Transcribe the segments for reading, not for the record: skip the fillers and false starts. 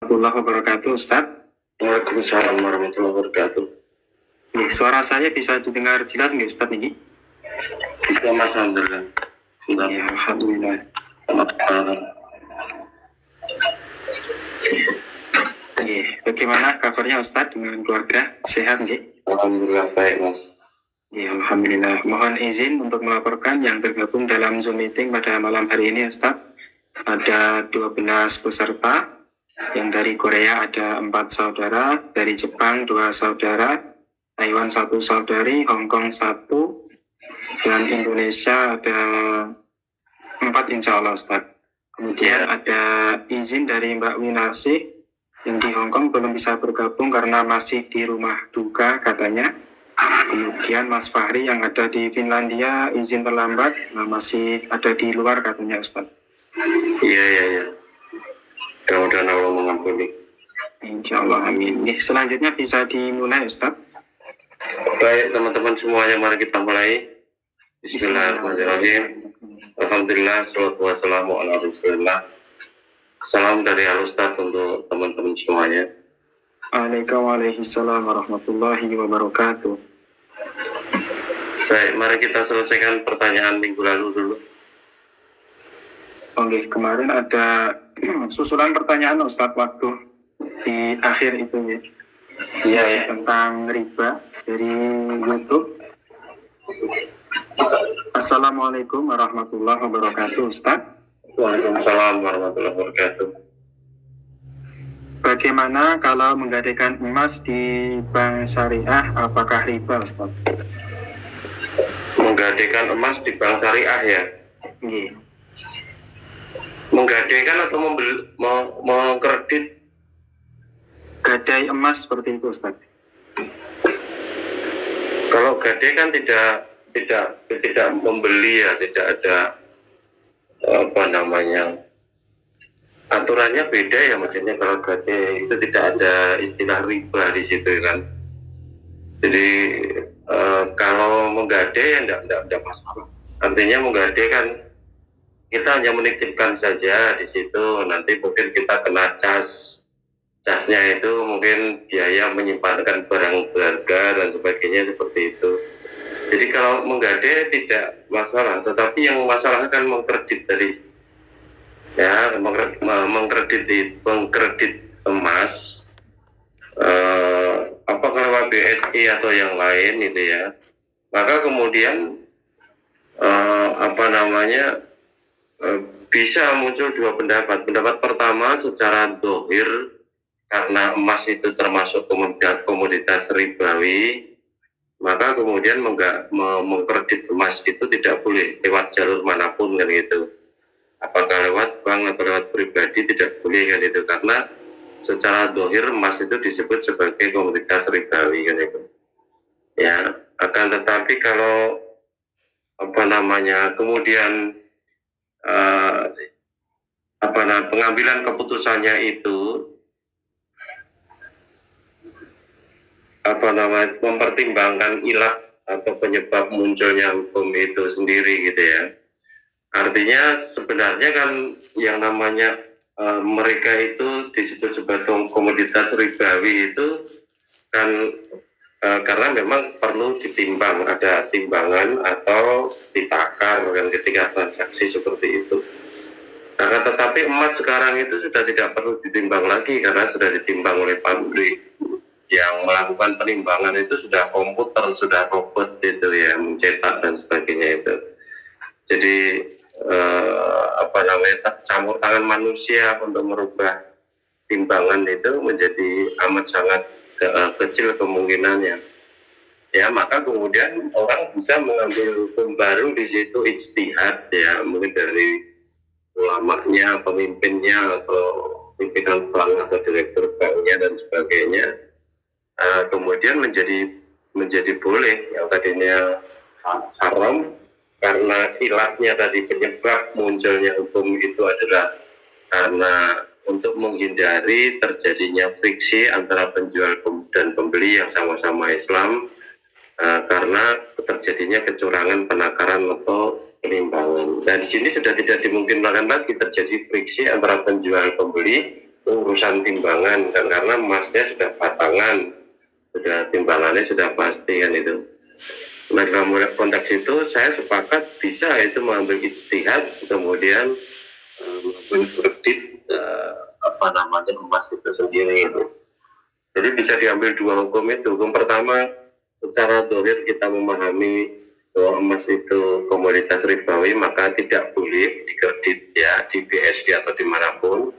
warahmatullahi wabarakatuh, Ustaz. Waalaikumsalam warahmatullahi wabarakatuh. Suara saya bisa didengar jelas nggak, Ustaz ini? Bisa, Mas, alhamdulillah. Ya, alhamdulillah. Bagaimana kabarnya Ustaz dengan keluarga? Sehat nggih? Alhamdulillah baik, Mas. Ya, alhamdulillah. Mohon izin untuk melaporkan yang tergabung dalam Zoom meeting pada malam hari ini, Ustaz. Ada 12 peserta. Yang dari Korea ada 4 saudara, dari Jepang 2 saudara, Taiwan 1 saudari, Hong Kong 1, dan Indonesia ada 4 insya Allah, Ustaz. Kemudian ada izin dari Mbak Winarsi yang di Hong Kong belum bisa bergabung karena masih di rumah duka katanya. Kemudian Mas Fahri yang ada di Finlandia izin terlambat, masih ada di luar katanya, Ustaz. Iya. Mudah-mudahan Allah mengampuni. Insya Allah, amin. Selanjutnya bisa dimulai, Ustaz. Baik, teman-teman semuanya, mari kita mulai. Bismillahirrahmanirrahim. Alhamdulillah, salatu wassalamu ala rasulillah. Salam dari Al-Ustaz untuk teman-teman semuanya. Waalaikumsalam warahmatullahi wabarakatuh. Baik, mari kita selesaikan pertanyaan minggu lalu dulu. Oke, kemarin ada susulan pertanyaan Ustadz waktu di akhir itu ya. Iya. Tentang riba dari YouTube. Assalamualaikum warahmatullahi wabarakatuh, Ustadz. Waalaikumsalam warahmatullahi wabarakatuh. Bagaimana kalau menggadaikan emas di bank syariah, apakah riba, Ustaz? Menggadaikan emas di bank syariah ya? Iya. Menggadaikan atau mengkredit? Gadai emas seperti itu, Ustaz. Kalau gadai kan tidak membeli ya, tidak ada aturannya beda ya, maksudnya kalau gadai itu tidak ada istilah riba di situ kan. Jadi kalau menggadai ya tidak masalah. Artinya menggadai kan kita hanya menitipkan saja di situ, nanti mungkin kita kena casnya itu mungkin biaya menyimpankan barang berharga dan sebagainya seperti itu. Jadi kalau menggadai tidak masalah, tetapi yang masalah kan mengkredit tadi. Ya, mengkredit emas, apakah lewat BSI atau yang lain itu ya. Maka kemudian bisa muncul dua pendapat. Pendapat pertama secara dohir, karena emas itu termasuk komoditas ribawi, maka kemudian mengkredit emas itu tidak boleh lewat jalur manapun kan gitu. Apakah lewat bank atau lewat pribadi tidak boleh kan itu, karena secara dohir emas itu disebut sebagai komoditas ribawi kan itu. Ya, akan tetapi kalau kemudian pengambilan keputusannya itu mempertimbangkan ilat atau penyebab munculnya hukum itu sendiri gitu ya. Artinya sebenarnya kan yang namanya mereka itu disebut sebagai komoditas ribawi itu kan karena memang perlu ditimbang, ada timbangan atau ditakar kan ketika transaksi seperti itu. Karena tetapi emas sekarang itu sudah tidak perlu ditimbang lagi karena sudah ditimbang oleh pabrik. Yang melakukan penimbangan itu sudah komputer, sudah robot itu ya, mencetak dan sebagainya itu. Jadi campur tangan manusia untuk merubah timbangan itu menjadi amat sangat kecil kemungkinannya. Ya, maka kemudian orang bisa mengambil hukum baru di situ ijtihad ya, mungkin dari ulamanya, pemimpinnya atau pimpinan bank atau direktur banknya dan sebagainya. Kemudian menjadi boleh yang tadinya haram karena ilatnya tadi, penyebab munculnya hukum itu adalah karena untuk menghindari terjadinya friksi antara penjual dan pembeli yang sama-sama Islam karena terjadinya kecurangan, penakaran atau penimbangan. Dan di sini sudah tidak dimungkinkan lagi terjadi friksi antara penjual pembeli urusan timbangan kan, karena emasnya sudah batangan, sudah timbangannya sudah pasti kan itu. Nah dalam konteks itu saya sepakat bisa itu mengambil ijtihad, kemudian mengambil kredit emas itu sendiri itu. Jadi bisa diambil dua hukum itu. Hukum pertama, secara dohir kita memahami bahwa emas itu komoditas ribawi, maka tidak boleh dikredit ya di BSD atau dimanapun.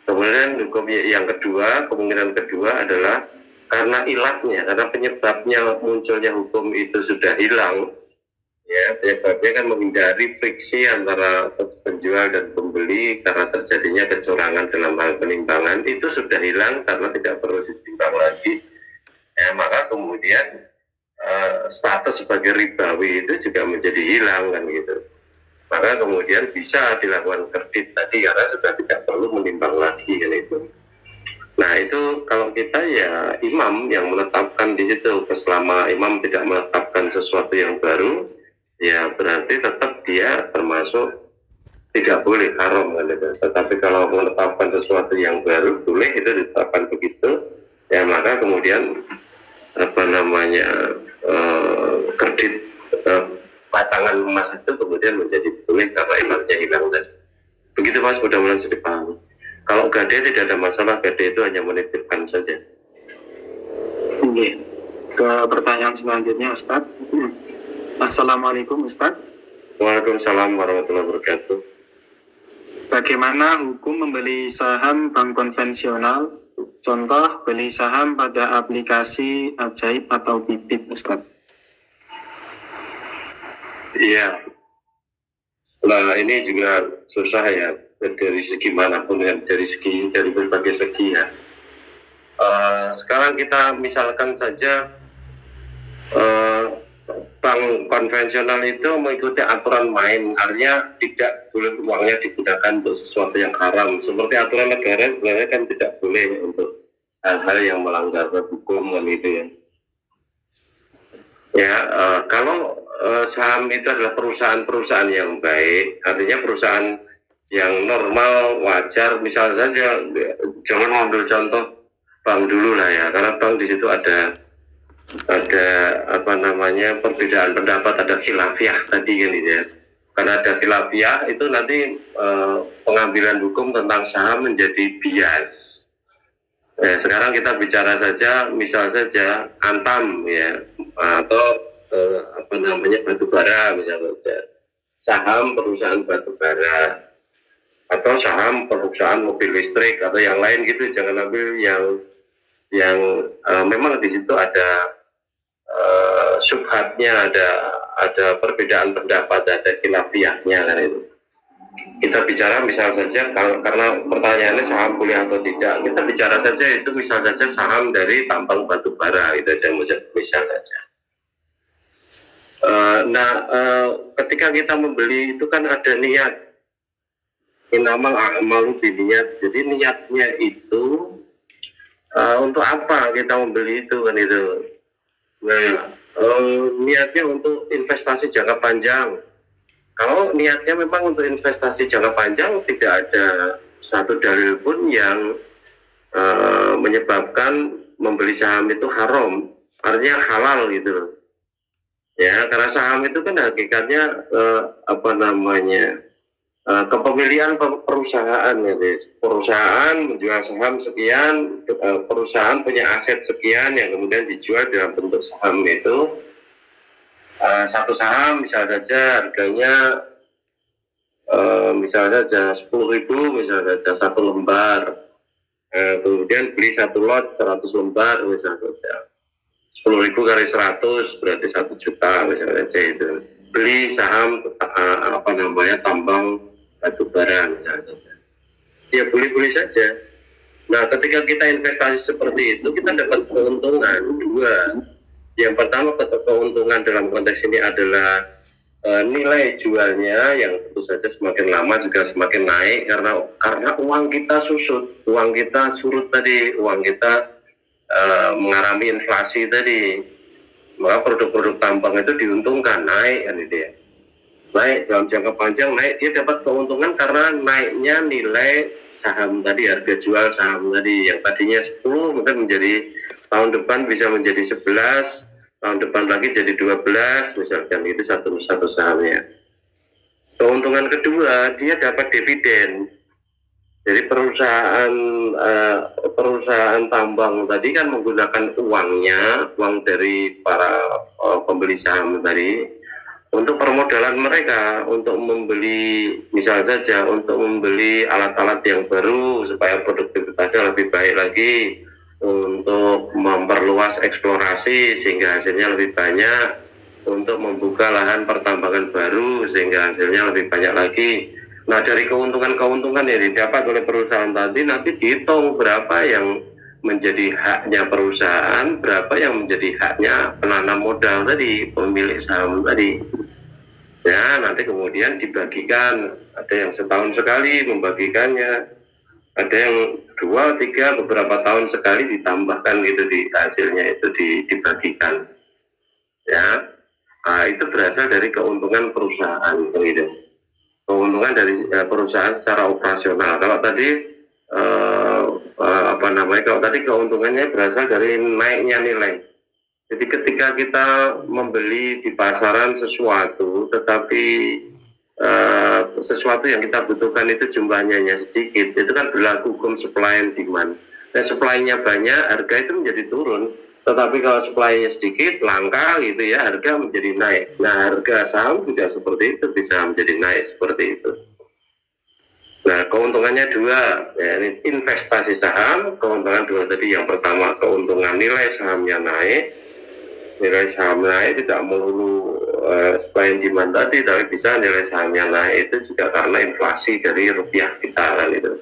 Kemudian hukum yang kedua, kemungkinan kedua adalah karena ilatnya, karena penyebabnya munculnya hukum itu sudah hilang, ya penyebabnya kan menghindari friksi antara penjual dan pembeli karena terjadinya kecurangan dalam hal penimbangan, itu sudah hilang karena tidak perlu ditimbang lagi, ya maka kemudian status sebagai ribawi itu juga menjadi hilang kan gitu. Maka kemudian bisa dilakukan kredit tadi karena sudah tidak perlu menimbang lagi kan itu. Nah itu kalau kita ya imam yang menetapkan di situ. Selama imam tidak menetapkan sesuatu yang baru, ya berarti tetap dia termasuk tidak boleh, haram kan itu. Tetapi kalau menetapkan sesuatu yang baru boleh, itu ditetapkan begitu. Ya maka kemudian kredit pacangan emas itu kemudian menjadi boleh karena ilatnya hilang tadi. Begitu Mas, mudah-mudahan sudah dipahami. Kalau gade tidak ada masalah, gade itu hanya menitipkan saja. Oke. Ke pertanyaan selanjutnya Ustadz. Assalamualaikum Ustadz. Waalaikumsalam warahmatullahi wabarakatuh. Bagaimana hukum membeli saham bank konvensional? Contoh, beli saham pada aplikasi Ajaib atau Bibit Ustadz. Iya. Nah ini juga susah ya, dari segi manapun ya, dari berbagai segi ya. Sekarang kita misalkan saja bank konvensional itu mengikuti aturan main, artinya tidak boleh uangnya digunakan untuk sesuatu yang haram. Seperti aturan negara sebenarnya kan tidak boleh untuk hal-hal yang melanggar hukum kan itu ya. Ya kalau saham itu adalah perusahaan-perusahaan yang baik, artinya perusahaan yang normal, wajar. Misalnya saja, jangan ambil contoh bank dulu lah ya, karena bank di situ ada perbedaan pendapat, ada khilafiyah tadi kan ya. Karena ada khilafiyah itu nanti pengambilan hukum tentang saham menjadi bias. Sekarang kita bicara saja, misal saja Antam ya, atau batu bara misalnya saja, saham perusahaan batu bara atau saham perusahaan mobil listrik atau yang lain gitu. Jangan ambil yang memang di situ ada syubhatnya, ada perbedaan pendapat, ada khilafiyahnya kan itu. Kita bicara misal saja, karena pertanyaannya saham boleh atau tidak, kita bicara saja itu misal saja saham dari tambang batu bara itu aja, misal saja. Ketika kita membeli itu kan ada niat, innamal a'malu binniyat. Jadi niatnya itu untuk apa kita membeli itu kan itu. Nah, niatnya untuk investasi jangka panjang. Kalau niatnya memang untuk investasi jangka panjang, tidak ada satu dalil pun yang menyebabkan membeli saham itu haram, artinya halal gitu. Ya, karena saham itu kan hakikatnya kepemilikan perusahaan gitu. Perusahaan menjual saham sekian, perusahaan punya aset sekian yang kemudian dijual dalam bentuk saham itu. Satu saham misalnya saja harganya misalnya saja 10.000, misalnya saja satu lembar. Kemudian beli satu lot 100 lembar misalnya saja. 10.000 kali 100 berarti 1 juta misalnya saja itu. Beli saham tambang batu bara misalnya saja. Ya boleh-boleh saja. Nah, ketika kita investasi seperti itu, kita dapat keuntungan dua. Yang pertama, keuntungan dalam konteks ini adalah nilai jualnya yang tentu saja semakin lama juga semakin naik karena uang kita surut tadi, uang kita mengalami inflasi tadi, maka produk-produk tambang itu diuntungkan, naik kan itu ya. naik dalam jangka panjang, naik, dia dapat keuntungan karena naiknya nilai saham tadi, harga jual saham tadi yang tadinya 10 mungkin menjadi tahun depan bisa menjadi 11, tahun depan lagi jadi 12 misalkan, itu satu sahamnya. Keuntungan kedua, dia dapat dividen. Jadi perusahaan tambang tadi kan menggunakan uang dari para pembeli saham tadi untuk permodalan mereka, untuk membeli, misal saja untuk membeli alat-alat yang baru supaya produktivitasnya lebih baik lagi, untuk memperluas eksplorasi sehingga hasilnya lebih banyak, untuk membuka lahan pertambangan baru sehingga hasilnya lebih banyak lagi. Nah, dari keuntungan-keuntungan yang didapat oleh perusahaan tadi nanti dihitung berapa yang menjadi haknya perusahaan, berapa yang menjadi haknya penanam modal tadi, pemilik saham tadi. Ya, nanti kemudian dibagikan, ada yang setahun sekali membagikannya, ada yang 2, 3, beberapa tahun sekali ditambahkan gitu di hasilnya itu dibagikan. Ya, nah, itu berasal dari keuntungan perusahaan gitu. Keuntungan dari perusahaan secara operasional. Kalau tadi kalau tadi keuntungannya berasal dari naiknya nilai. Jadi ketika kita membeli di pasaran sesuatu, tetapi sesuatu yang kita butuhkan itu jumlahnya hanya sedikit, itu kan berlaku hukum supply and demand. Dan supply-nya banyak, harga itu menjadi turun. Tetapi kalau supply-nya sedikit, langka gitu ya, harga menjadi naik. Nah, harga saham juga seperti itu, bisa menjadi naik seperti itu. Nah, keuntungannya dua, ya, ini investasi saham. Keuntungan dua tadi, yang pertama keuntungan nilai sahamnya naik. Nilai saham naik tidak melulu supply and demand tadi, tapi bisa nilai sahamnya naik itu juga karena inflasi dari rupiah kita kan itu.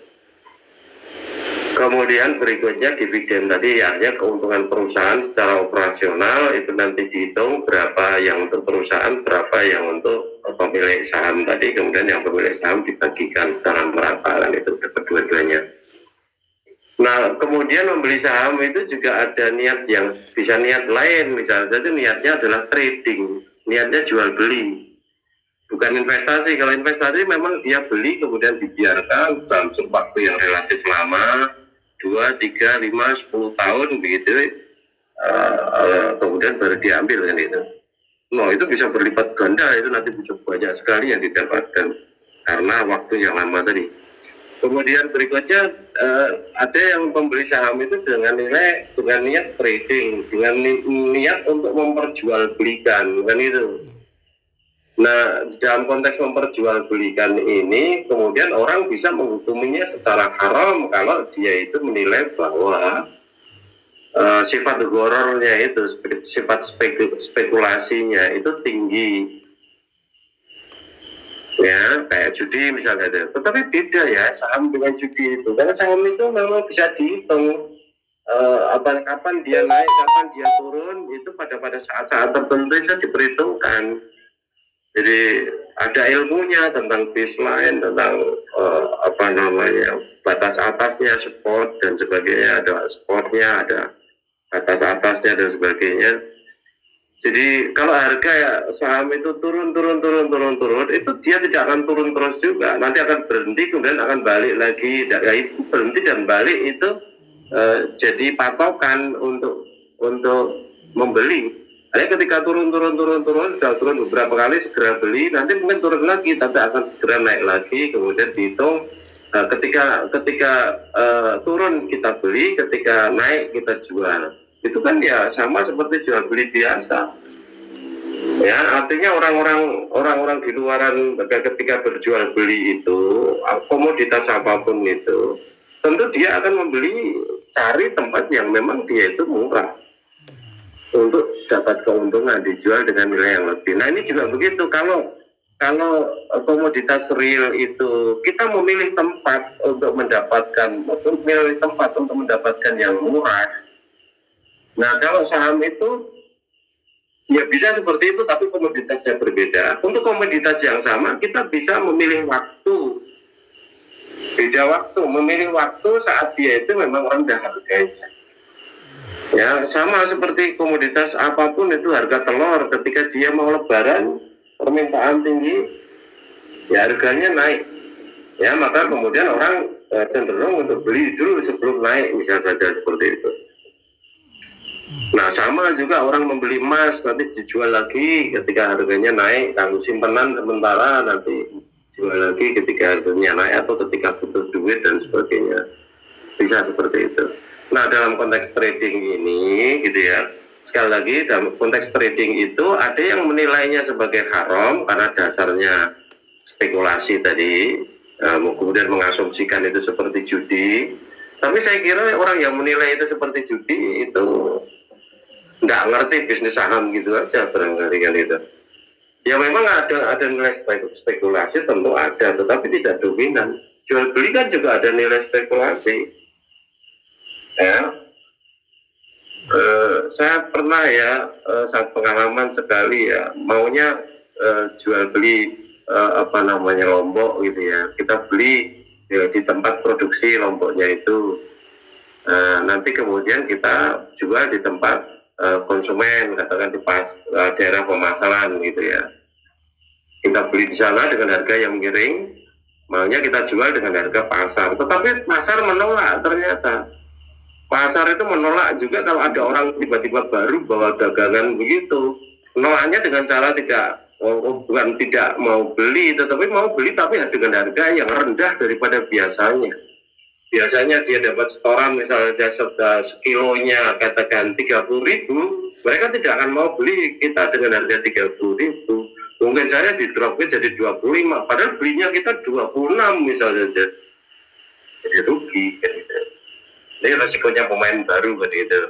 Kemudian berikutnya dividen tadi, artinya keuntungan perusahaan secara operasional itu nanti dihitung berapa yang untuk perusahaan, berapa yang untuk pemilik saham tadi, kemudian yang pemilik saham dibagikan secara merata kan itu kedua-duanya. Nah, kemudian membeli saham itu juga ada niat yang bisa niat lain, misalnya saja niatnya adalah trading, niatnya jual beli, bukan investasi. Kalau investasi memang dia beli kemudian dibiarkan dalam waktu yang relatif lama, 2, 3, 5, 10 tahun begitu, kemudian baru diambil kan itu. Nah, itu bisa berlipat ganda, itu nanti bisa banyak sekali yang didapatkan karena waktu yang lama tadi. Kemudian berikutnya ada yang membeli saham itu dengan niat trading, dengan niat untuk memperjualbelikan kan itu. Nah, dalam konteks memperjualbelikan ini, kemudian orang bisa menghukuminya secara haram kalau dia itu menilai bahwa sifat gharornya itu, sifat spekulasinya itu tinggi. Ya, kayak judi misalnya. Tetapi beda ya saham dengan judi itu, karena saham itu memang bisa dihitung kapan dia naik, kapan dia turun, itu pada saat-saat tertentu bisa diperhitungkan. Jadi ada ilmunya tentang baseline, tentang batas atasnya, support dan sebagainya, ada supportnya, ada batas atasnya dan sebagainya. Jadi kalau harga saham itu turun, itu dia tidak akan turun terus juga. Nanti akan berhenti, kemudian akan balik lagi. Berhenti dan balik itu jadi patokan untuk membeli. Jadi ketika turun, sudah turun beberapa kali segera beli. Nanti mungkin turun lagi, tapi akan segera naik lagi. Kemudian dihitung. Ketika turun kita beli, ketika naik kita jual. Itu kan ya sama seperti jual beli biasa. Ya, artinya orang-orang di luaran ketika berjual beli itu, komoditas apapun itu, tentu dia akan cari tempat yang memang dia itu murah untuk dapat keuntungan, dijual dengan nilai yang lebih. Nah, ini juga begitu. Kalau komoditas real itu kita memilih tempat untuk mendapatkan yang murah. Nah, kalau saham itu ya bisa seperti itu, tapi komoditasnya berbeda. Untuk komoditas yang sama, kita bisa memilih waktu. Beda waktu, memilih waktu saat dia itu memang rendah harganya. Ya, sama seperti komoditas apapun itu, harga telur ketika dia mau lebaran, permintaan tinggi, ya harganya naik. Ya maka kemudian orang cenderung untuk beli dulu sebelum naik, misal saja seperti itu. Nah sama juga orang membeli emas nanti dijual lagi ketika harganya naik, kalau simpenan sementara nanti jual lagi ketika harganya naik atau ketika butuh duit dan sebagainya, bisa seperti itu. Nah dalam konteks trading ini gitu ya, sekali lagi dalam konteks trading itu ada yang menilainya sebagai haram karena dasarnya spekulasi tadi, kemudian mengasumsikan itu seperti judi. Tapi saya kira orang yang menilai itu seperti judi itu nggak ngerti bisnis saham gitu aja barangkali kan itu. Ya memang ada nilai spekulasi tentu ada, tetapi tidak dominan. Jual beli kan juga ada nilai spekulasi. Ya, saya pernah ya saat pengalaman sekali ya maunya jual beli lombok gitu ya. Kita beli ya, di tempat produksi lomboknya itu. Nanti kemudian kita jual di tempat konsumen, katakan di daerah pemasaran gitu ya. Kita beli di sana dengan harga yang miring, maunya kita jual dengan harga pasar. Tetapi pasar menolak ternyata. Pasar itu menolak juga kalau ada orang tiba-tiba baru bawa dagangan begitu. Menolaknya dengan cara bukan tidak mau beli, tetapi mau beli tapi dengan harga yang rendah daripada biasanya. Biasanya dia dapat setoran misalnya sekilonya katakan 30.000, mereka tidak akan mau beli kita dengan harga 30.000. Mungkin saya di dropnya jadi 25, padahal belinya kita 26 misalnya saja. Jadi rugi kan gitu. Ini resikonya pemain baru kan gitu.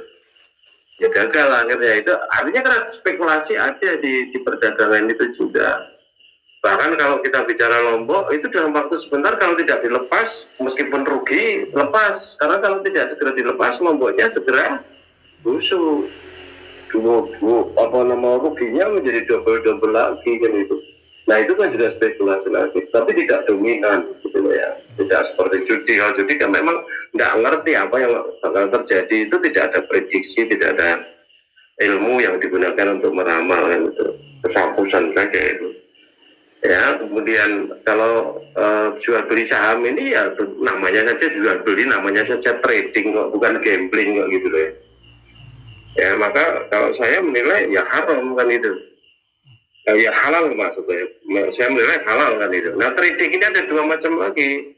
Ya gagal akhirnya itu. Artinya karena spekulasi ada di perdagangan itu juga. Bahkan kalau kita bicara lombok itu dalam waktu sebentar kalau tidak dilepas meskipun rugi lepas, karena kalau tidak segera dilepas lomboknya segera busuk, ruginya menjadi double lagi kan itu. Nah itu kan juga spekulasi lagi, tapi tidak dominan gitu ya, tidak seperti judi. Kalau judi kan memang nggak ngerti apa yang bakal terjadi, itu tidak ada prediksi, tidak ada ilmu yang digunakan untuk meramal kan itu, kesakusan saja itu. Ya, kemudian kalau jual beli saham ini ya namanya saja jual beli, namanya saja trading kok, bukan gambling kok gitu loh ya. Ya maka kalau saya menilai ya haram kan itu. Ya halal maksudnya. Saya menilai halal kan itu. Nah trading ini ada dua macam lagi.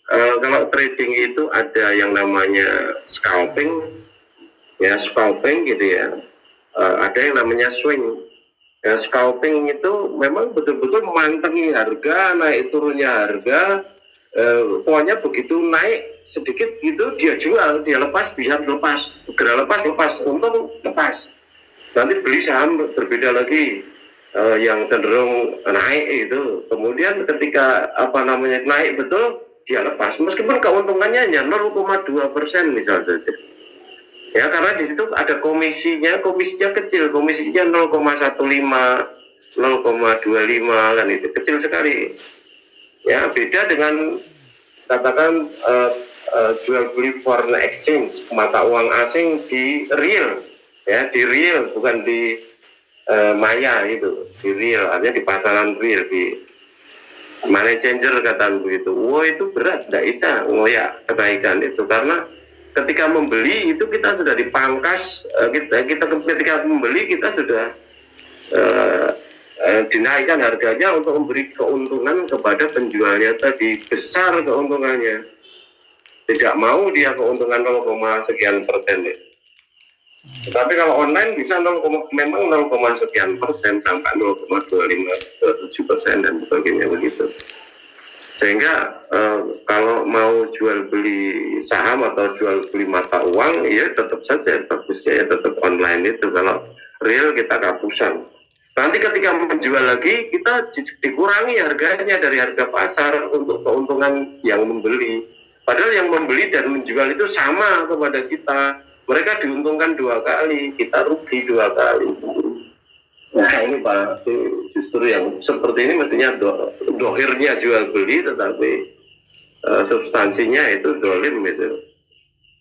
Kalau trading itu ada yang namanya scalping, ya scalping gitu ya. Ada yang namanya swing. Ya, scalping itu memang betul-betul memantengi harga, naik turunnya harga, pokoknya begitu naik sedikit gitu dia jual, dia lepas bisa lepas, segera lepas, untung lepas. Nanti beli saham berbeda lagi, yang cenderung naik itu, kemudian ketika naik betul dia lepas, meskipun keuntungannya hanya 0,2% misal saja. Ya karena di situ ada komisinya kecil, komisinya 0,15, 0,25 kan itu kecil sekali. Ya beda dengan katakan jual beli foreign exchange, mata uang asing di real, ya di real bukan di maya itu, di real, artinya di pasaran real, di money changer katakan begitu. Wah itu berat, tidak bisa ngoyak kenaikan itu karena ketika membeli itu kita sudah dipangkas, kita ketika membeli kita sudah dinaikkan harganya untuk memberi keuntungan kepada penjualnya tadi, besar keuntungannya, tidak mau dia keuntungan 0, sekian persen. Tapi kalau online bisa memang 0, sekian persen sampai 0,25-27% dan sebagainya begitu. Sehingga kalau mau jual beli saham atau jual beli mata uang ya tetap saja bagusnya ya tetap online itu. Kalau real kita kapusan. Nanti ketika menjual lagi kita dikurangi harganya dari harga pasar untuk keuntungan yang membeli. Padahal yang membeli dan menjual itu sama kepada kita. Mereka diuntungkan 2 kali, kita rugi 2 kali. Nah ini Pak, justru yang seperti ini mestinya dohirnya jual beli, tetapi substansinya itu dolim itu,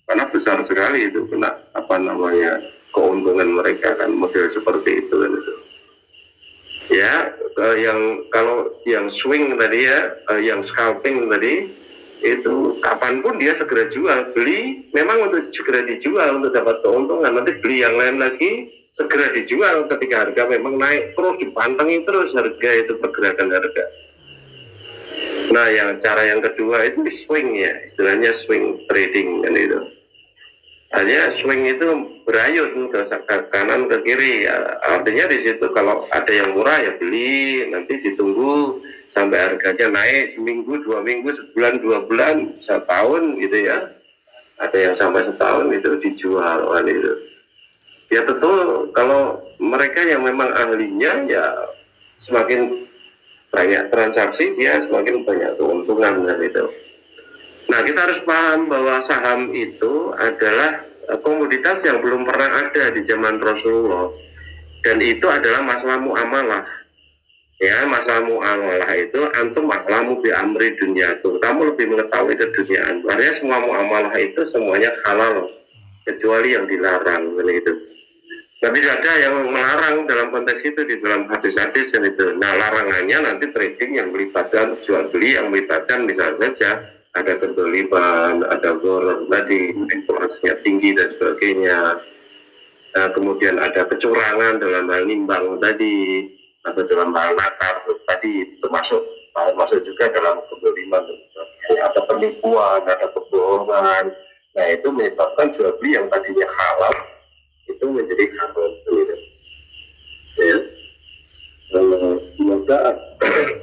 karena besar sekali itu kena keuntungan mereka kan model seperti itu kan itu. Ya, kalau yang swing tadi ya, yang scalping tadi itu kapanpun dia segera jual. Beli memang untuk segera dijual untuk dapat keuntungan. Nanti beli yang lain lagi segera dijual ketika harga memang naik terus, dipantengin terus harga itu, pergerakan harga. Nah, cara yang kedua itu swing ya, istilahnya swing trading kan itu. Hanya swing itu berayun ke kanan ke kiri ya. Artinya di situ kalau ada yang murah ya beli, nanti ditunggu sampai harganya naik seminggu, 2 minggu, sebulan, 2 bulan, setahun gitu ya. Ada yang sampai setahun itu dijual kan itu. Ya tentu kalau mereka yang memang ahlinya ya semakin banyak transaksi dia semakin banyak keuntungan kan itu. Nah, kita harus paham bahwa saham itu adalah komoditas yang belum pernah ada di zaman Rasulullah, dan itu adalah masalah muamalah. Ya, masalah muamalah itu antum ahlamu bi amri dunyaku. Kamu lebih mengetahui keduniaan. Artinya semua muamalah itu semuanya halal kecuali yang dilarang begitu. Tapi tidak ada yang melarang dalam konteks itu di dalam hadis-hadis dan itu. Nah, larangannya nanti trading yang melibatkan jual beli yang melibatkan misalnya saja ada kedoliban, ada gor tadi, inflasinya tinggi dan sebagainya. Nah, kemudian ada kecurangan dalam hal nimbang tadi, atau dalam hal nakar tadi, itu termasuk juga dalam kedoliban, ada penipuan, ada kebohongan. Nah, itu menyebabkan jual beli yang tadinya halal itu menjadi haram. Ya. Semoga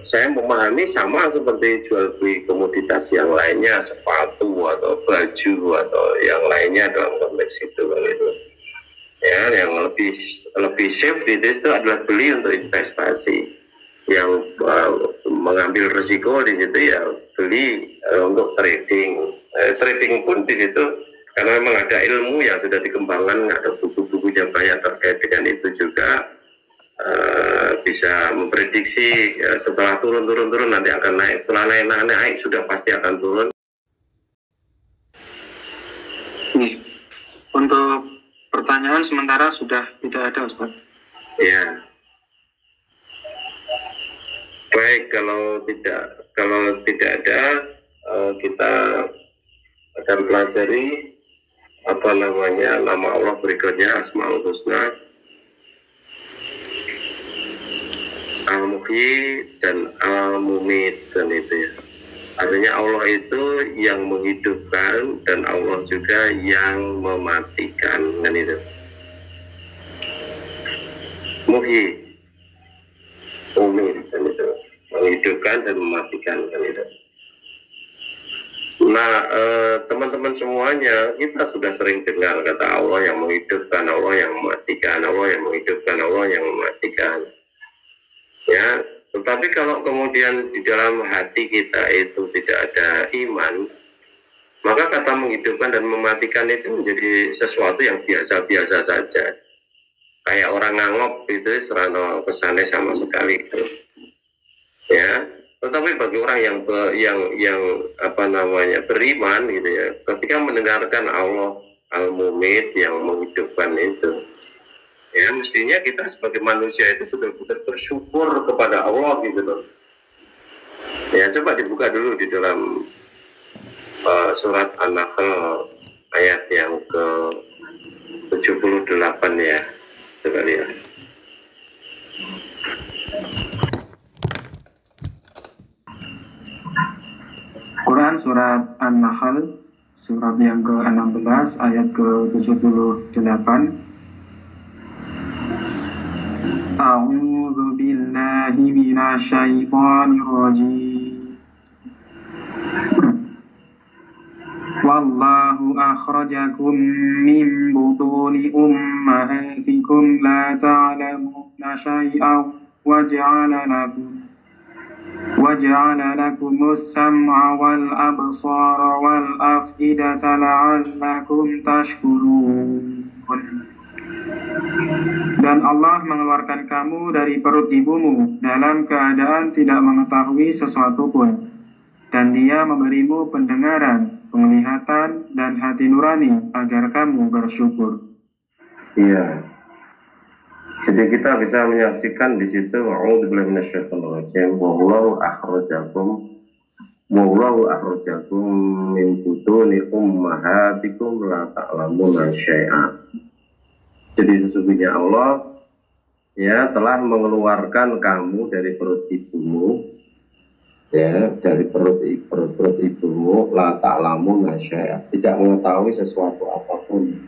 saya memahami sama seperti jual beli komoditas yang lainnya, sepatu atau baju atau yang lainnya dalam konteks itu gitu. Ya, yang lebih safe itu adalah beli untuk investasi, yang mengambil risiko di situ ya beli untuk trading. Trading pun di situ karena memang ada ilmu yang sudah dikembangkan, ada buku-buku yang banyak terkait dengan itu juga. Bisa memprediksi ya, setelah turun nanti akan naik, setelah naik sudah pasti akan turun. Untuk pertanyaan sementara sudah tidak ada, Ustaz. Ya. Baik, kalau tidak ada, kita akan pelajari nama Allah berikutnya, Asmaul Husna, Al-Muhyi dan Al-Mumit, dan itu ya. Artinya Allah itu yang menghidupkan dan Allah juga yang mematikan, kan itu. Muhyi, Mumit, kan itu. Menghidupkan dan mematikan, kan itu. Nah, teman-teman semuanya, kita sudah sering dengar kata Allah yang menghidupkan, Allah yang mematikan, Allah yang menghidupkan, Allah yang mematikan. Ya, tetapi kalau kemudian di dalam hati kita itu tidak ada iman, maka kata menghidupkan dan mematikan itu menjadi sesuatu yang biasa-biasa saja. Kayak orang ngangop itu serana kesannya sama sekali itu. Ya, tetapi bagi orang yang beriman gitu ya, ketika mendengarkan Allah Al-Mumit yang menghidupkan itu, ya mestinya kita sebagai manusia itu betul-betul bersyukur kepada Allah gitu loh. Ya, coba dibuka dulu di dalam surat An-Nahl ayat yang ke-78 ya. Coba lihat. Quran surat An-Nahl surat yang ke-16 ayat ke-78. A'udzu billahi minasyaitonir rajim. Wallahu akhrajakum min butuni ummahatikum la ta'lamuna syai'an waja'ala lakumus sam'a wal absara wal af'idata la'allakum tashkurun. Dan Allah mengeluarkan kamu dari perut ibumu dalam keadaan tidak mengetahui sesuatu pun, dan Dia memberimu pendengaran, penglihatan, dan hati nurani agar kamu bersyukur. Iya. Jadi kita bisa menyaksikan di situ a'udzubillahi minasyaitonirrajim wallahu akhrajakum min butuni ummahatikum la ta'lamuna syai'a. Jadi sesungguhnya Allah ya telah mengeluarkan kamu dari perut ibumu, ya dari perut ibumu la ta'lamuna syai'a, tidak mengetahui sesuatu apapun.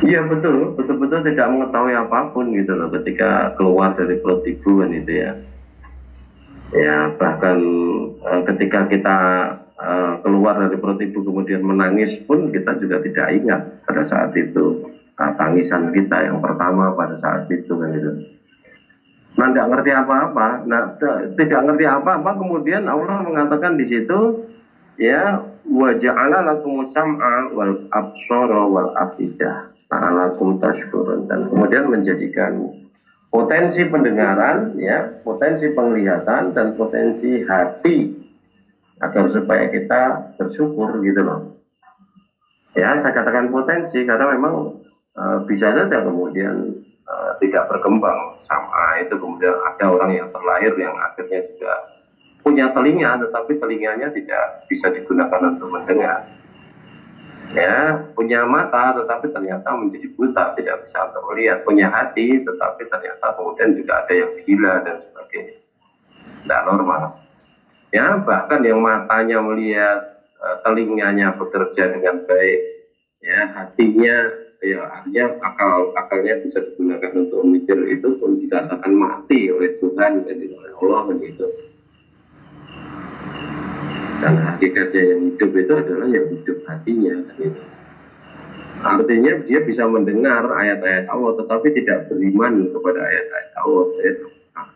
Iya betul tidak mengetahui apapun gitu loh ketika keluar dari perut ibu kan itu ya. Ya bahkan ketika kita keluar dari perut ibu kemudian menangis pun kita juga tidak ingat pada saat itu tangisan kita yang pertama pada saat itu kan gitu. Nah tidak ngerti apa-apa, tidak ngerti apa-apa kemudian Allah mengatakan di situ ya wa ja'ala lakumus sam'a wal absara wal afidah la'allakum tashkurun, dan kemudian menjadikan potensi pendengaran ya, potensi penglihatan dan potensi hati agar supaya kita bersyukur gitu loh. Ya saya katakan potensi karena memang bisa saja kemudian tidak berkembang sama itu, kemudian ada orang yang terlahir yang akhirnya juga punya telinga tetapi telinganya tidak bisa digunakan untuk mendengar, ya punya mata tetapi ternyata menjadi buta, tidak bisa untuk melihat, punya hati tetapi ternyata kemudian juga ada yang gila dan sebagainya, tidak normal ya. Bahkan yang matanya melihat, telinganya bekerja dengan baik ya, hatinya ya artinya akalnya bisa digunakan untuk memikir, itu pun dikatakan mati oleh Tuhan dan oleh Allah begitu. Dan hakikatnya yang hidup itu adalah yang hidup hatinya gitu. Artinya dia bisa mendengar ayat-ayat Allah tetapi tidak beriman kepada ayat-ayat Allah,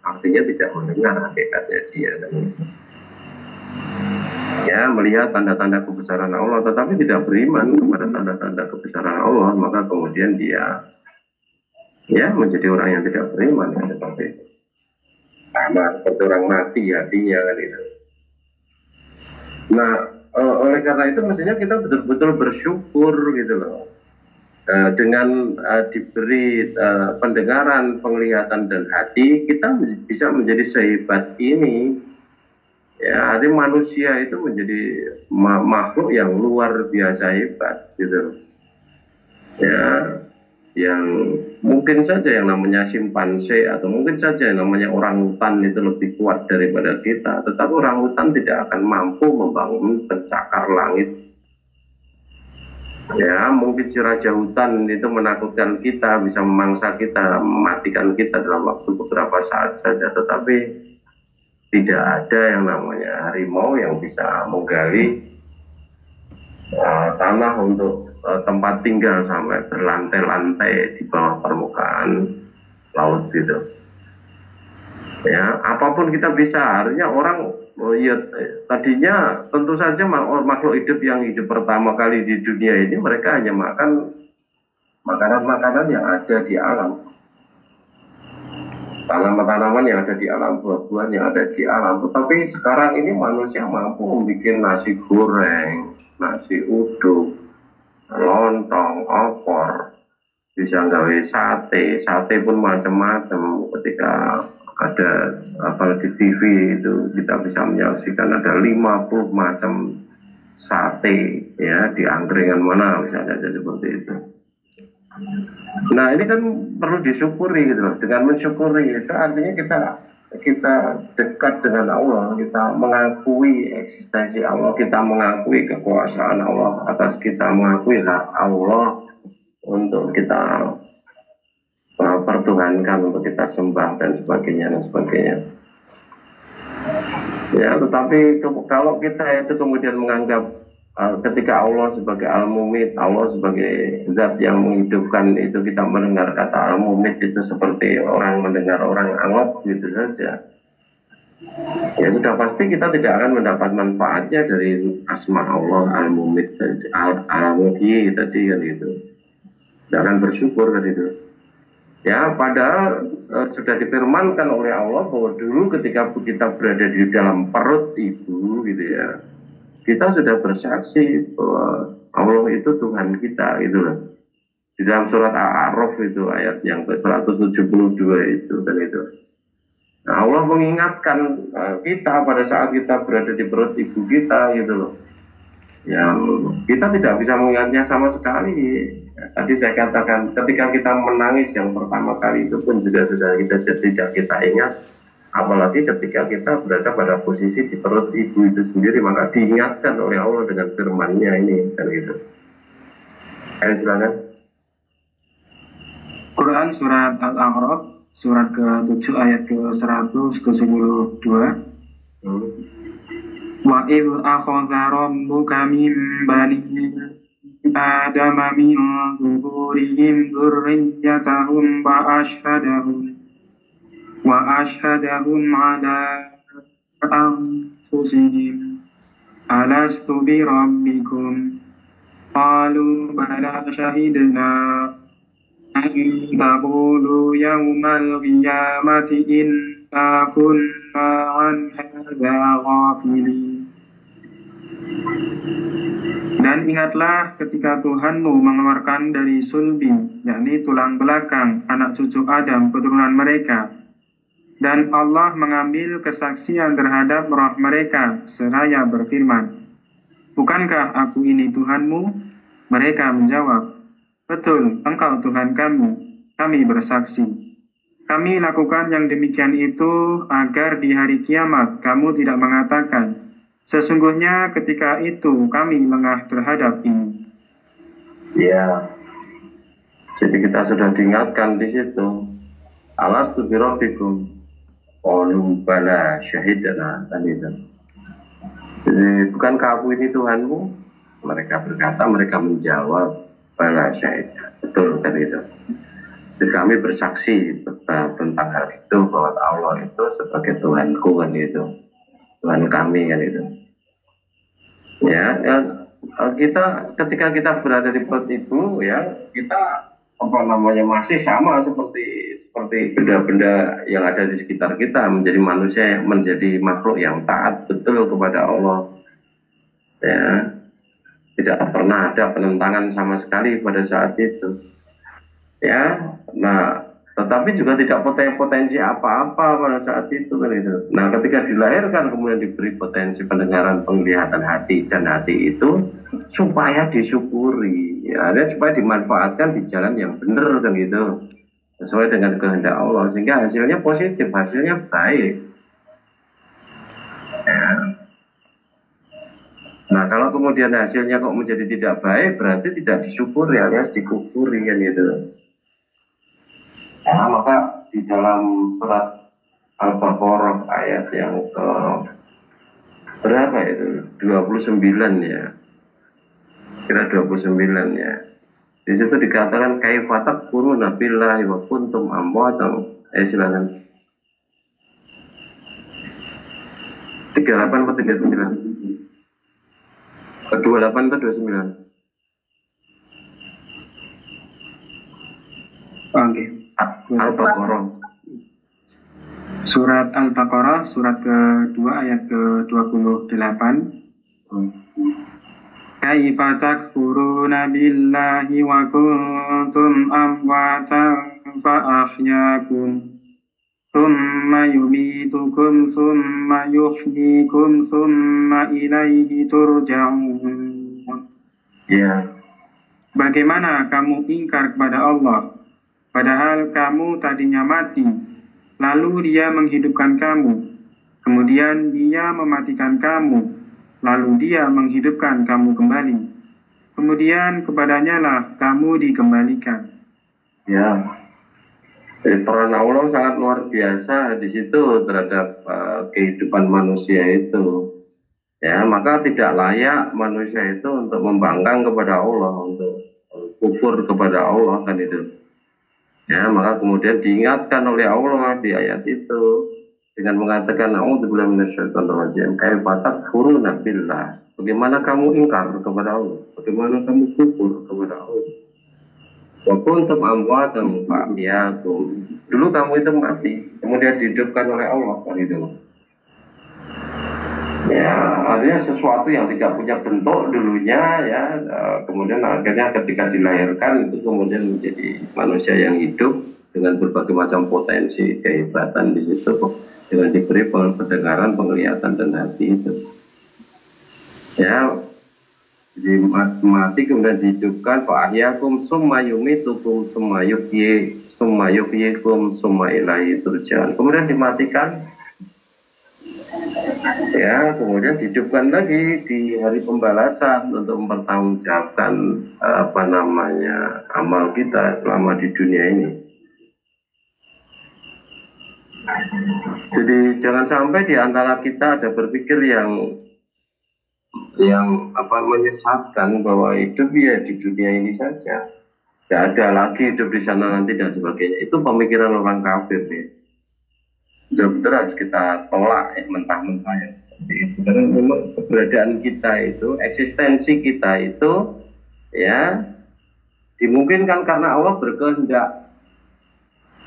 artinya tidak mendengar hakikatnya dia kan. Ya melihat tanda-tanda kebesaran Allah tetapi tidak beriman kepada tanda-tanda kebesaran Allah, maka kemudian dia ya menjadi orang yang tidak beriman ya, seperti itu. Sama seperti orang mati hatinya kan itu. Nah oleh karena itu mestinya kita betul-betul bersyukur gitu loh, dengan diberi pendengaran, penglihatan dan hati kita bisa menjadi sehebat ini. Ya, artinya manusia itu menjadi makhluk yang luar biasa hebat gitu. Ya, yang mungkin saja yang namanya simpanse atau mungkin saja yang namanya orangutan itu lebih kuat daripada kita, tetapi orangutan tidak akan mampu membangun pencakar langit. Ya, mungkin si raja hutan itu menakutkan kita, bisa memangsa kita, mematikan kita dalam waktu beberapa saat saja, tetapi tidak ada yang namanya harimau yang bisa menggali tanah untuk tempat tinggal sampai berlantai-lantai di bawah permukaan laut gitu. Ya, apapun kita bisa. Artinya orang ya tadinya tentu saja makhluk hidup yang hidup pertama kali di dunia ini mereka hanya makan makanan-makanan yang ada di alam. Tanaman-tanaman yang ada di alam, buah-buahan yang ada di alam. Tetapi sekarang ini manusia mampu membuat nasi goreng, nasi uduk, lontong, opor, bisa nggawe sate pun macam-macam. Ketika ada di TV itu kita bisa menyaksikan ada 50 macam sate ya di angkringan mana misalnya saja seperti itu. Nah ini kan perlu disyukuri gitu loh. Dengan mensyukuri itu artinya kita dekat dengan Allah, kita mengakui eksistensi Allah, kita mengakui kekuasaan Allah atas kita, mengakui hak Allah untuk kita pertuhankan, untuk kita sembah dan sebagainya. Ya, tetapi kalau kita itu kemudian menganggap ketika Allah sebagai Al-Mumit, Allah sebagai zat yang menghidupkan itu, kita mendengar kata Al-Mumit itu seperti orang mendengar orang angot gitu saja. Ya sudah pasti kita tidak akan mendapat manfaatnya dari asma Allah Al-Mumit, Al-Muhyi tadi kan itu. Tidak akan bersyukur kan itu. Ya padahal sudah difirmankan oleh Allah bahwa dulu ketika kita berada di dalam perut ibu gitu ya, kita sudah bersaksi bahwa Allah itu Tuhan kita gitu loh. Di dalam surat Al-A'raf itu ayat yang ke-172 itu kan itu. Nah, Allah mengingatkan kita pada saat kita berada di perut ibu kita gitu loh. Yang kita tidak bisa mengingatnya sama sekali. Tadi saya katakan ketika kita menangis yang pertama kali itu pun juga sudah tidak kita ingat. Apalagi ketika kita berada pada posisi di perut ibu itu sendiri, maka diingatkan oleh Allah dengan firman-Nya ini kan gitu. Ayo silakan. Quran surat Al-A'raf surat ke-7 ayat ke-172. Wa idh akhadha rabbuka min bani Adama min zuhurihim dzurriyyatahum wa ashhadahum ala anfusihim alastu bi rabbikum qalu bala shahidna an taqulu yawmal qiyamati inna kunna an hadza ghafilin. Dan ingatlah ketika Tuhanmu mengeluarkan dari sulbi, yakni tulang belakang anak cucu Adam keturunan mereka, dan Allah mengambil kesaksian terhadap roh mereka seraya berfirman, bukankah aku ini Tuhanmu? Mereka menjawab, betul, engkau Tuhan kami bersaksi. Kami lakukan yang demikian itu agar di hari kiamat kamu tidak mengatakan, sesungguhnya ketika itu kami lengah terhadap ini. Ya, jadi kita sudah diingatkan di situ. Alastu bi rabbikum qalu bala syahidna kan itu. Jadi bukankah aku ini Tuhanmu? Mereka berkata, mereka menjawab bala syahidna. Betul kan itu. Jadi kami bersaksi tentang hal itu bahwa Allah itu sebagai Tuhanku kan itu. Tuhan kami kan itu. Ya, kita ketika kita berada di perut ibu ya, kita masih sama seperti benda-benda yang ada di sekitar kita, menjadi manusia, menjadi makhluk yang taat betul kepada Allah. Ya, tidak pernah ada penentangan sama sekali pada saat itu. Ya, nah tetapi juga tidak potensi apa-apa pada saat itu kan itu. Nah, ketika dilahirkan kemudian diberi potensi pendengaran, penglihatan hati, dan hati itu supaya disyukuri, ya, dan supaya dimanfaatkan di jalan yang benar kan gitu, sesuai dengan kehendak Allah, sehingga hasilnya positif, hasilnya baik. Ya. Nah, kalau kemudian hasilnya kok menjadi tidak baik, berarti tidak disyukuri alias dikufuri kan gitu. Nah, maka di dalam surat Al-Baqarah ayat yang ke berapa itu? 29 ya. Kira 29 ya. Di situ dikatakan kaifa takfuruna billahi wa kuntum amwatan. Silakan. 38 atau 39? 28 atau 29? Oke. Al-Baqarah. Surat Al-Baqarah surat kedua ayat ke-28. Kaifa takfuruna billahi wa kuntum amwatan fa ahyaakum thumma yumitukum thumma yuhyikum thumma ilaihi turja'un. Ya. Bagaimana kamu ingkar kepada Allah padahal kamu tadinya mati, lalu Dia menghidupkan kamu, kemudian Dia mematikan kamu, lalu Dia menghidupkan kamu kembali, kemudian kepadanya lah kamu dikembalikan. Ya, jadi peran Allah sangat luar biasa di situ terhadap kehidupan manusia itu. Ya, maka tidak layak manusia itu untuk membangkang kepada Allah, untuk kufur kepada Allah kan itu. Ya, maka kemudian diingatkan oleh Allah di ayat itu dengan mengatakan a'udzubillahi minasyaitonir rajim, kaifa takfuruna billah. Bagaimana kamu ingkar kepada Allah? Bagaimana kamu kufur kepada Allah? Wa kuntum amwatan fa ahyaakum. Dulu kamu itu mati, kemudian dihidupkan oleh Allah kan itu. Ya, artinya sesuatu yang tidak punya bentuk dulunya ya, kemudian akhirnya ketika dilahirkan itu kemudian menjadi manusia yang hidup dengan berbagai macam potensi kehebatan di situ, dengan diberi pendengaran, penglihatan dan hati itu. Ya, mati kemudian dihidupkan, Pak ahyakum summa yumitukum summa yuhyikum summa ilaihi turja'un. Kemudian dimatikan, ya, kemudian dihidupkan lagi di hari pembalasan untuk mempertanggungjawabkan amal kita selama di dunia ini. Jadi jangan sampai di antara kita ada berpikir yang menyesatkan bahwa hidup ya di dunia ini saja, tidak ada lagi hidup di sana nanti dan sebagainya. Itu pemikiran orang kafir ya. Betul-betul harus kita tolak mentah-mentah ya seperti itu. Karena memang keberadaan kita itu, eksistensi kita itu ya dimungkinkan karena Allah berkehendak,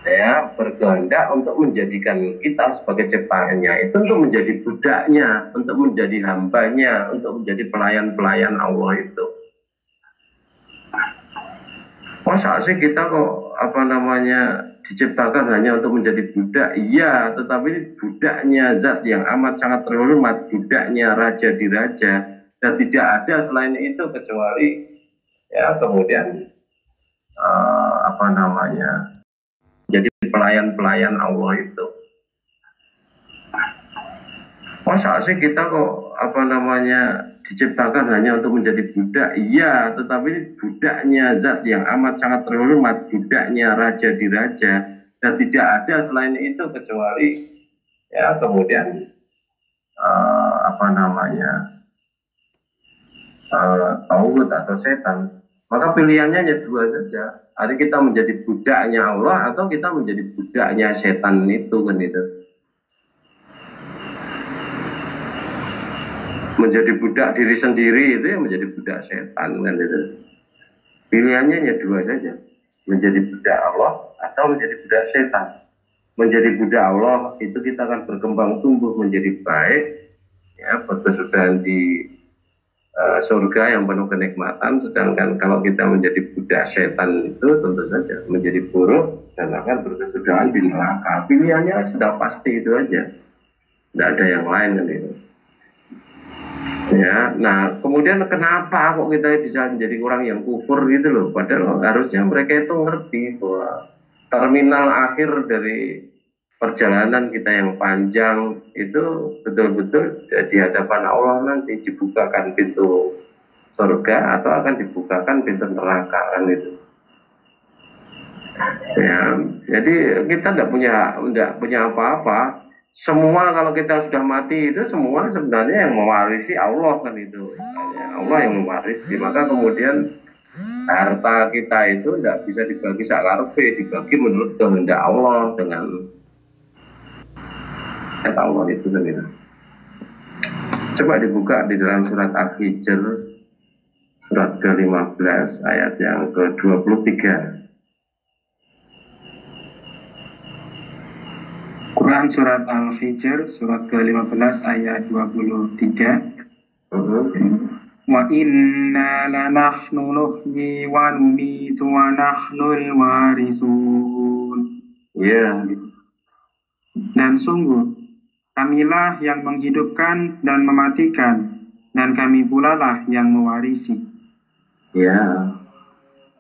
ya, berkehendak untuk menjadikan kita sebagai ciptaannya itu untuk menjadi budaknya, untuk menjadi hambanya, untuk menjadi pelayan-pelayan Allah itu. Masa sih kita kok diciptakan hanya untuk menjadi budak? Iya, tetapi budaknya zat yang amat sangat terhormat, budaknya raja di raja, dan tidak ada selain itu kecuali ya kemudian jadi pelayan-pelayan Allah itu. Masa sih kita kok diciptakan hanya untuk menjadi budak? Iya, tetapi budaknya zat yang amat sangat terhormat, budaknya raja di raja, dan tidak ada selain itu kecuali ya kemudian tauhid atau setan. Maka pilihannya hanya dua saja. Ada kita menjadi budaknya Allah atau kita menjadi budaknya setan itu kan itu. Menjadi budak diri sendiri itu ya menjadi budak setan kan itu. Pilihannya hanya dua saja, menjadi budak Allah atau menjadi budak setan. Menjadi budak Allah itu kita akan berkembang tumbuh menjadi baik, ya, berkesudahan di surga yang penuh kenikmatan. Sedangkan kalau kita menjadi budak setan itu tentu saja menjadi buruk dan akan berkesudahan di neraka. Pilihannya sudah pasti itu aja, tidak ada yang lain kan itu. Ya, nah kemudian kenapa kok kita bisa menjadi orang yang kufur gitu loh? Padahal harusnya mereka itu ngerti bahwa terminal akhir dari perjalanan kita yang panjang itu betul-betul di hadapan Allah nanti dibukakan pintu surga atau akan dibukakan pintu neraka kan itu. Ya, jadi kita tidak punya apa-apa. Semua kalau kita sudah mati itu semua sebenarnya yang mewarisi Allah kan itu, Allah yang mewarisi. Maka kemudian harta kita itu tidak bisa dibagi sakarepe, dibagi menurut kehendak Allah dengan kata Allah itu kan itu. Coba dibuka di dalam surat Al-Hijr surat ke-15 ayat yang ke-23. Quran surat Al-Hijr surat ke-15 ayat 23. Wa inna lanahnu nuhyi wa numitu wa nahnul warisun. Ya. Dan sungguh kamilah yang menghidupkan dan mematikan, dan kami pula lah yang mewarisi. Ya.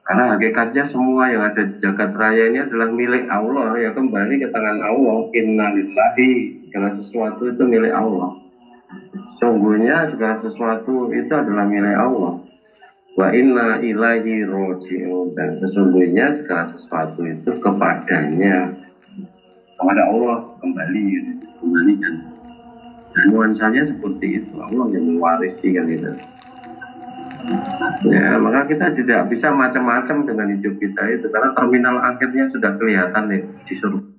Karena hakikatnya semua yang ada di jagat raya ini adalah milik Allah, ya kembali ke tangan Allah. Innalillahi, segala sesuatu itu milik Allah. Sungguhnya segala sesuatu itu adalah milik Allah. Wa inna ilaihi roji'un, dan sesungguhnya segala sesuatu itu kepadanya, kepada Allah kembalikan. Dan nuansanya seperti itu, Allah yang mewarisi kan itu. Ya, maka kita tidak bisa macam-macam dengan hidup kita itu, karena terminal akhirnya sudah kelihatan nih di surga.